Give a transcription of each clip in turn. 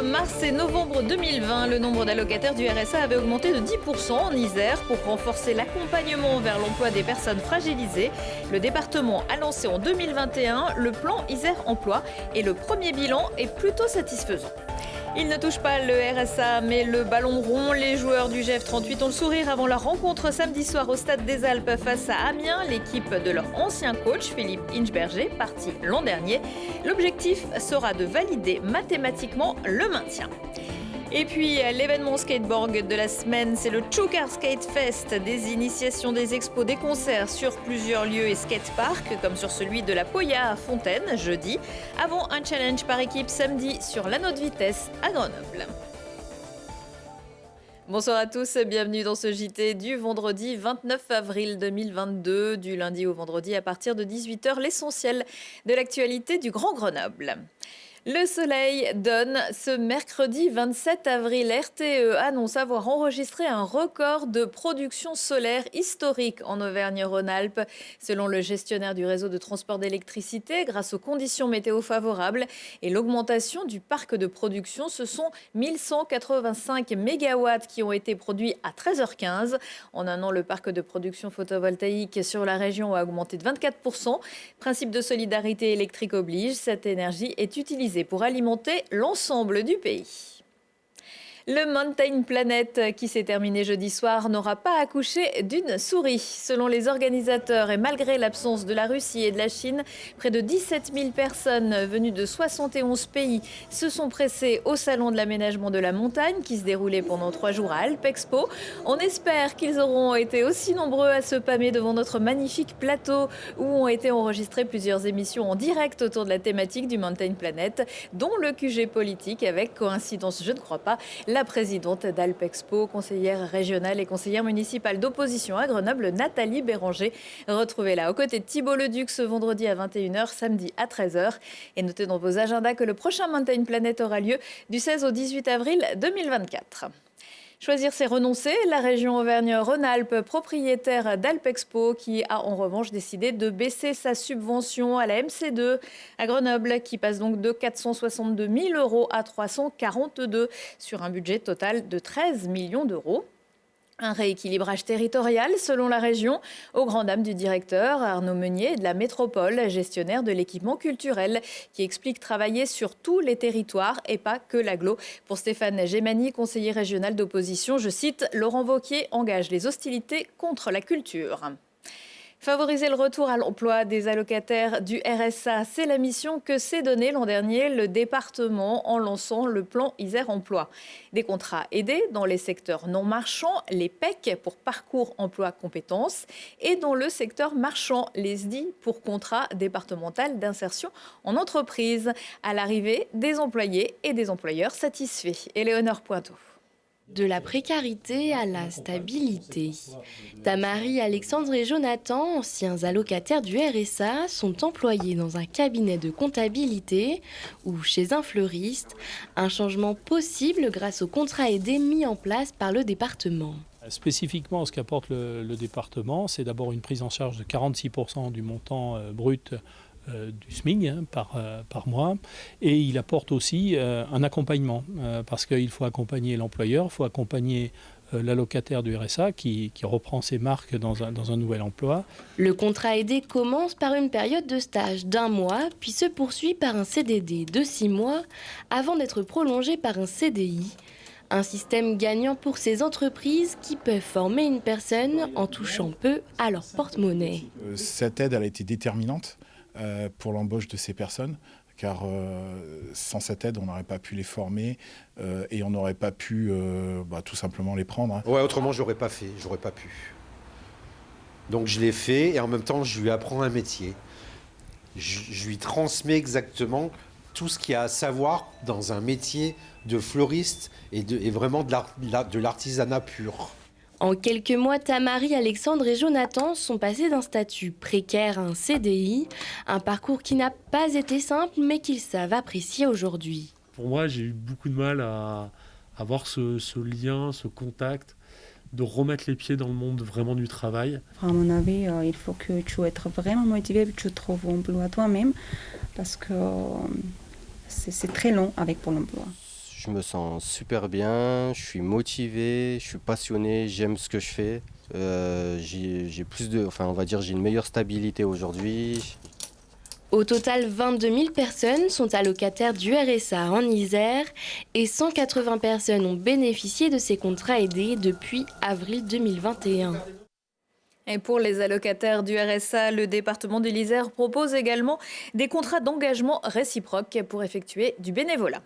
Entre mars et novembre 2020, le nombre d'allocataires du RSA avait augmenté de 10% en Isère. Pour renforcer l'accompagnement vers l'emploi des personnes fragilisées, le département a lancé en 2021 le plan Isère Emploi et le premier bilan est plutôt satisfaisant. Il ne touche pas le RSA, mais le ballon rond. Les joueurs du GF38 ont le sourire avant leur rencontre samedi soir au Stade des Alpes face à Amiens, l'équipe de leur ancien coach Philippe Inchberger, parti l'an dernier. L'objectif sera de valider mathématiquement le maintien. Et puis, l'événement skateboard de la semaine, c'est le Chukar Skate Fest. Des initiations, des expos, des concerts sur plusieurs lieux et skateparks, comme sur celui de la Poya à Fontaine, jeudi, avant un challenge par équipe samedi sur l'anneau de vitesse à Grenoble. Bonsoir à tous, bienvenue dans ce JT du vendredi 29 avril 2022, du lundi au vendredi à partir de 18h, l'essentiel de l'actualité du Grand Grenoble. Le soleil donne ce mercredi 27 avril. RTE annonce avoir enregistré un record de production solaire historique en Auvergne-Rhône-Alpes. Selon le gestionnaire du réseau de transport d'électricité, grâce aux conditions météo favorables et l'augmentation du parc de production, ce sont 1185 mégawatts qui ont été produits à 13h15. En un an, le parc de production photovoltaïque sur la région a augmenté de 24%. Principe de solidarité électrique oblige, cette énergie est utilisée pour alimenter l'ensemble du pays. Le Mountain Planet, qui s'est terminé jeudi soir, n'aura pas accouché d'une souris. Selon les organisateurs, et malgré l'absence de la Russie et de la Chine, près de 17 000 personnes venues de 71 pays se sont pressées au Salon de l'aménagement de la montagne, qui se déroulait pendant 3 jours à Alpexpo. On espère qu'ils auront été aussi nombreux à se pâmer devant notre magnifique plateau, où ont été enregistrées plusieurs émissions en direct autour de la thématique du Mountain Planet, dont le QG politique, avec coïncidence, je ne crois pas, la présidente d'Alpexpo, conseillère régionale et conseillère municipale d'opposition à Grenoble, Nathalie Béranger. Retrouvez-la aux côtés de Thibault Leduc ce vendredi à 21h, samedi à 13h. Et notez dans vos agendas que le prochain Mountain Planet aura lieu du 16 au 18 avril 2024. Choisir, c'est renoncer. La région Auvergne-Rhône-Alpes, propriétaire d'Alpexpo, qui a en revanche décidé de baisser sa subvention à la MC2 à Grenoble, qui passe donc de 462 000 € à 342 sur un budget total de 13 millions d'euros. Un rééquilibrage territorial selon la région, aux grandes dames du directeur Arnaud Meunier de la métropole, gestionnaire de l'équipement culturel, qui explique travailler sur tous les territoires et pas que l'agglo. Pour Stéphane Gémani, conseiller régional d'opposition, je cite, Laurent Wauquiez engage les hostilités contre la culture. Favoriser le retour à l'emploi des allocataires du RSA, c'est la mission que s'est donnée l'an dernier le département en lançant le plan Isère Emploi. Des contrats aidés dans les secteurs non marchands, les PEC pour parcours emploi compétences, et dans le secteur marchand, les SDI pour contrat départemental d'insertion en entreprise. À l'arrivée, des employés et des employeurs satisfaits. Éléonore Pointeau. De la précarité à la stabilité. Tamari, Alexandre et Jonathan, anciens allocataires du RSA, sont employés dans un cabinet de comptabilité ou chez un fleuriste. Un changement possible grâce au contrat aidé mis en place par le département. Spécifiquement, ce qu'apporte le département, c'est d'abord une prise en charge de 46% du montant brut du SMIC par mois, et il apporte aussi un accompagnement parce qu'il faut accompagner l'employeur, il faut accompagner l'allocataire du RSA qui reprend ses marques dans un nouvel emploi. Le contrat aidé commence par une période de stage d'1 mois, puis se poursuit par un CDD de 6 mois avant d'être prolongé par un CDI. Un système gagnant pour ces entreprises qui peuvent former une personne en touchant peu à leur porte-monnaie. Cette aide, elle a été déterminante pour l'embauche de ces personnes, car sans cette aide, on n'aurait pas pu les former et on n'aurait pas pu tout simplement les prendre. Ouais, autrement, j'aurais pas pu. Donc je l'ai fait et en même temps, je lui apprends un métier. Je lui transmets exactement tout ce qu'il y a à savoir dans un métier de fleuriste et vraiment de l'artisanat pur. En quelques mois, Tamari, Alexandre et Jonathan sont passés d'un statut précaire à un CDI, un parcours qui n'a pas été simple mais qu'ils savent apprécier aujourd'hui. Pour moi, j'ai eu beaucoup de mal à avoir ce lien, ce contact, de remettre les pieds dans le monde vraiment du travail. À mon avis, il faut que tu sois vraiment motivé et que tu trouves un emploi toi-même parce que c'est très long avec Pôle emploi. Je me sens super bien, je suis motivé, je suis passionné, j'aime ce que je fais. J'ai on va dire j'ai une meilleure stabilité aujourd'hui. Au total, 22 000 personnes sont allocataires du RSA en Isère et 180 personnes ont bénéficié de ces contrats aidés depuis avril 2021. Et pour les allocataires du RSA, le département de l'Isère propose également des contrats d'engagement réciproques pour effectuer du bénévolat.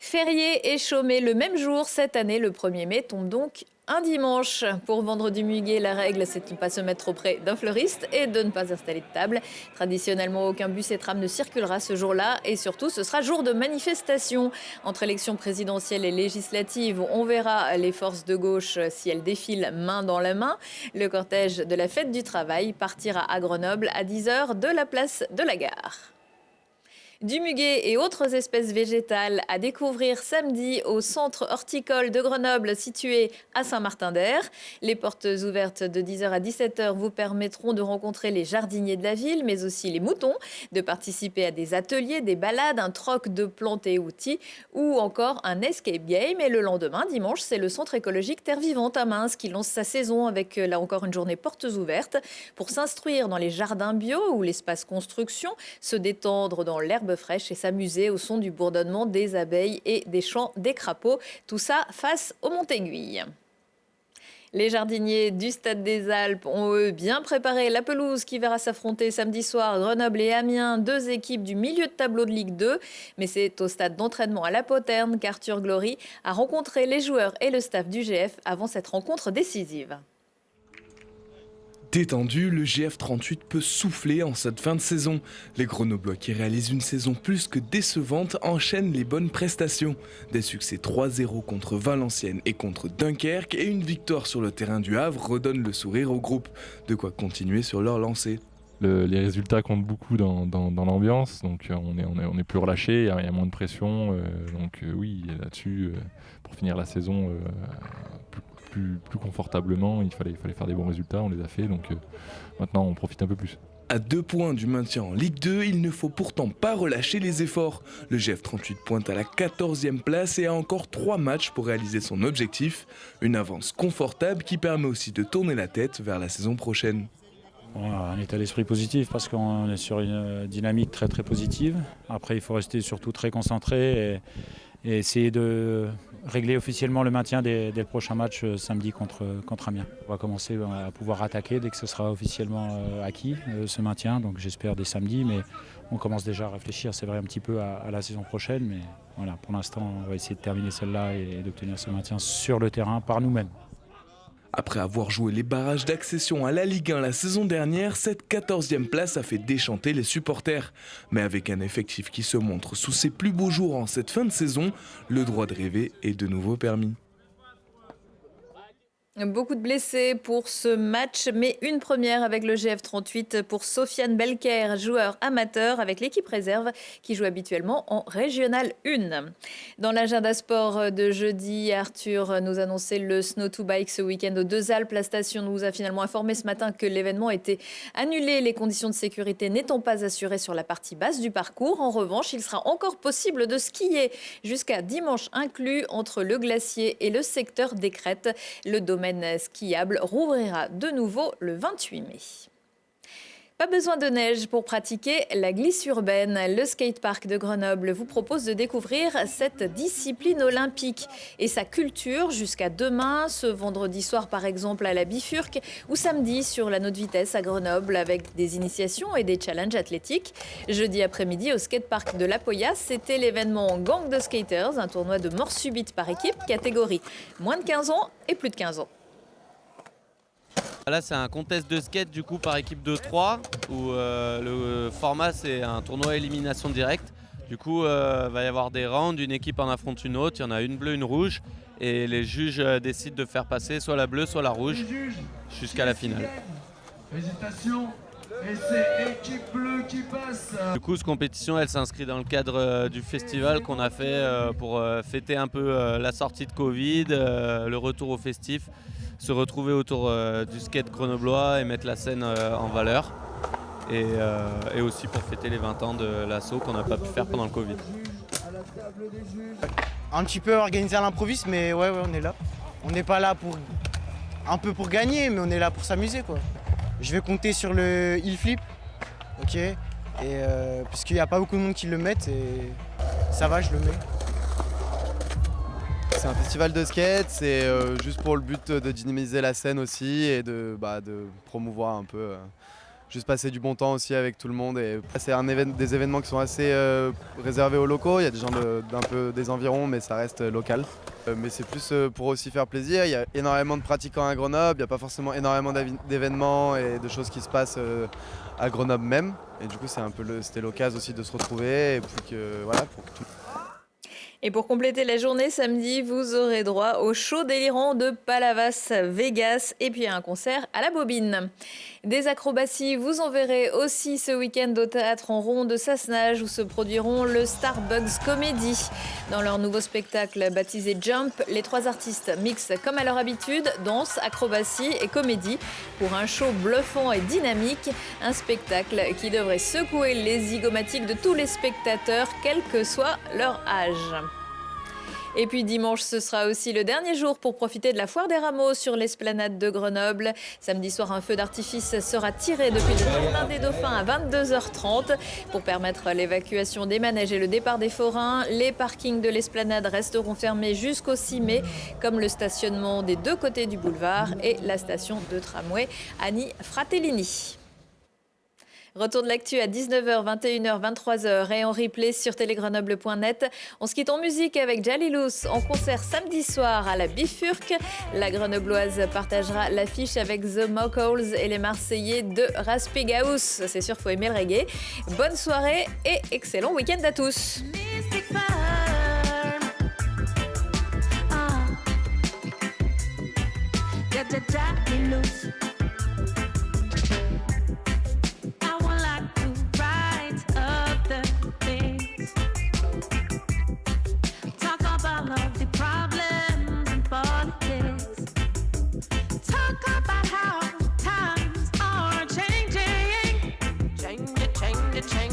Férié et chômé le même jour cette année, le 1er mai tombe donc un dimanche. Pour vendre du muguet, la règle, c'est de ne pas se mettre trop près d'un fleuriste et de ne pas installer de table. Traditionnellement, aucun bus et tram ne circulera ce jour-là. Et surtout, ce sera jour de manifestation. Entre élections présidentielles et législatives, on verra les forces de gauche si elles défilent main dans la main. Le cortège de la fête du travail partira à Grenoble à 10h de la place de la Gare. Du muguet et autres espèces végétales à découvrir samedi au centre horticole de Grenoble situé à Saint-Martin-d'Air. Les portes ouvertes de 10h à 17h vous permettront de rencontrer les jardiniers de la ville, mais aussi les moutons, de participer à des ateliers, des balades, un troc de plantes et outils ou encore un escape game. Et le lendemain, dimanche, c'est le centre écologique Terre Vivante à Mins qui lance sa saison avec là encore une journée portes ouvertes pour s'instruire dans les jardins bio ou l'espace construction, se détendre dans l'herbe fraîche et s'amuser au son du bourdonnement des abeilles et des chants des crapauds. Tout ça face au Montéguille. Les jardiniers du Stade des Alpes ont, eux, bien préparé la pelouse qui verra s'affronter samedi soir Grenoble et Amiens, deux équipes du milieu de tableau de Ligue 2. Mais c'est au stade d'entraînement à la Poterne qu'Arthur Glory a rencontré les joueurs et le staff du GF avant cette rencontre décisive. Détendu, le GF38 peut souffler en cette fin de saison. Les Grenoblois qui réalisent une saison plus que décevante enchaînent les bonnes prestations. Des succès 3-0 contre Valenciennes et contre Dunkerque et une victoire sur le terrain du Havre redonnent le sourire au groupe. De quoi continuer sur leur lancée. Les résultats comptent beaucoup dans l'ambiance, donc on est plus relâché, il y a moins de pression. Oui, là-dessus, pour finir la saison plus confortablement, il fallait faire des bons résultats, on les a fait, donc maintenant on profite un peu plus. À 2 points du maintien en Ligue 2, il ne faut pourtant pas relâcher les efforts. Le GF38 pointe à la 14e place et a encore 3 matchs pour réaliser son objectif. Une avance confortable qui permet aussi de tourner la tête vers la saison prochaine. Un état d'esprit positif parce qu'on est sur une dynamique très très positive. Après il faut rester surtout très concentré et essayer de régler officiellement le maintien dès le prochain match samedi contre Amiens. On va commencer à pouvoir attaquer dès que ce sera officiellement acquis ce maintien, donc j'espère dès samedi, mais on commence déjà à réfléchir, c'est vrai, un petit peu à la saison prochaine, mais voilà, pour l'instant on va essayer de terminer celle-là et d'obtenir ce maintien sur le terrain par nous-mêmes. Après avoir joué les barrages d'accession à la Ligue 1 la saison dernière, cette 14e place a fait déchanter les supporters. Mais avec un effectif qui se montre sous ses plus beaux jours en cette fin de saison, le droit de rêver est de nouveau permis. Beaucoup de blessés pour ce match, mais une première avec le GF38 pour Sofiane Belker, joueur amateur avec l'équipe réserve qui joue habituellement en Régional 1. Dans l'agenda sport de jeudi, Arthur nous annonçait le Snow to Bike ce week-end aux Deux Alpes. La station nous a finalement informé ce matin que l'événement était annulé, les conditions de sécurité n'étant pas assurées sur la partie basse du parcours. En revanche, il sera encore possible de skier jusqu'à dimanche inclus entre le glacier et le secteur des Crêtes. Le domaine skiable rouvrira de nouveau le 28 mai. Pas besoin de neige pour pratiquer la glisse urbaine. Le skatepark de Grenoble vous propose de découvrir cette discipline olympique et sa culture jusqu'à demain, ce vendredi soir par exemple à la Bifurque ou samedi sur la Nôtre Vitesse à Grenoble avec des initiations et des challenges athlétiques. Jeudi après-midi au skatepark de La Poyasse, c'était l'événement Gang de Skaters, un tournoi de mort subite par équipe, catégorie moins de 15 ans et plus de 15 ans. Là c'est un contest de skate du coup par équipe de 3 où le format c'est un tournoi à élimination directe. Du coup va y avoir des rounds, une équipe en affronte une autre, il y en a une bleue, une rouge et les juges décident de faire passer soit la bleue soit la rouge jusqu'à la finale. Félicitations, et c'est équipe bleue qui passe. Du coup cette compétition elle s'inscrit dans le cadre du festival qu'on a fait pour fêter un peu la sortie de Covid, le retour au festif. Se retrouver autour du skate grenoblois et mettre la scène en valeur et aussi pour fêter les 20 ans de l'assaut qu'on n'a pas pu faire pendant le Covid. un petit peu organisé à l'improviste, mais ouais, on est là. On n'est pas là pour gagner, mais on est là pour s'amuser, quoi. Je vais compter sur le heel flip, ok, et parce qu'il n'y a pas beaucoup de monde qui le mettent, et ça va, je le mets. C'est un festival de skate, c'est juste pour le but de dynamiser la scène aussi et de promouvoir un peu, juste passer du bon temps aussi avec tout le monde. Et c'est des événements qui sont assez réservés aux locaux, il y a des gens d'un peu des environs mais ça reste local. Mais c'est plus pour aussi faire plaisir, il y a énormément de pratiquants à Grenoble, il n'y a pas forcément énormément d'événements et de choses qui se passent à Grenoble même. Et du coup c'était l'occasion aussi de se retrouver et puis pour que tout... Et pour compléter la journée, samedi, vous aurez droit au show délirant de Palavas Vegas et puis à un concert à la Bobine. Des acrobaties, vous en verrez aussi ce week-end au Théâtre en Rond de Sassenage où se produiront le Starbucks Comedy. Dans leur nouveau spectacle baptisé Jump, les 3 artistes mixent comme à leur habitude danse, acrobatie et comédie pour un show bluffant et dynamique. Un spectacle qui devrait secouer les zygomatiques de tous les spectateurs, quel que soit leur âge. Et puis dimanche, ce sera aussi le dernier jour pour profiter de la foire des rameaux sur l'esplanade de Grenoble. Samedi soir, un feu d'artifice sera tiré depuis le jardin des Dauphins à 22h30 pour permettre l'évacuation des manèges et le départ des forains. Les parkings de l'esplanade resteront fermés jusqu'au 6 mai, comme le stationnement des 2 côtés du boulevard et la station de tramway Annie Fratellini. Retour de l'actu à 19h, 21h, 23h et en replay sur télégrenoble.net. On se quitte en musique avec Jalilous en concert samedi soir à la Bifurque. La Grenobloise partagera l'affiche avec The Mocals et les Marseillais de Raspigaous. C'est sûr, faut aimer le reggae. Bonne soirée et excellent week-end à tous.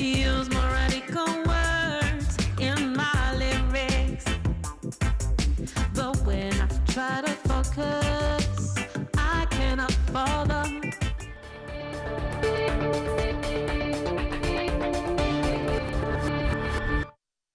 Use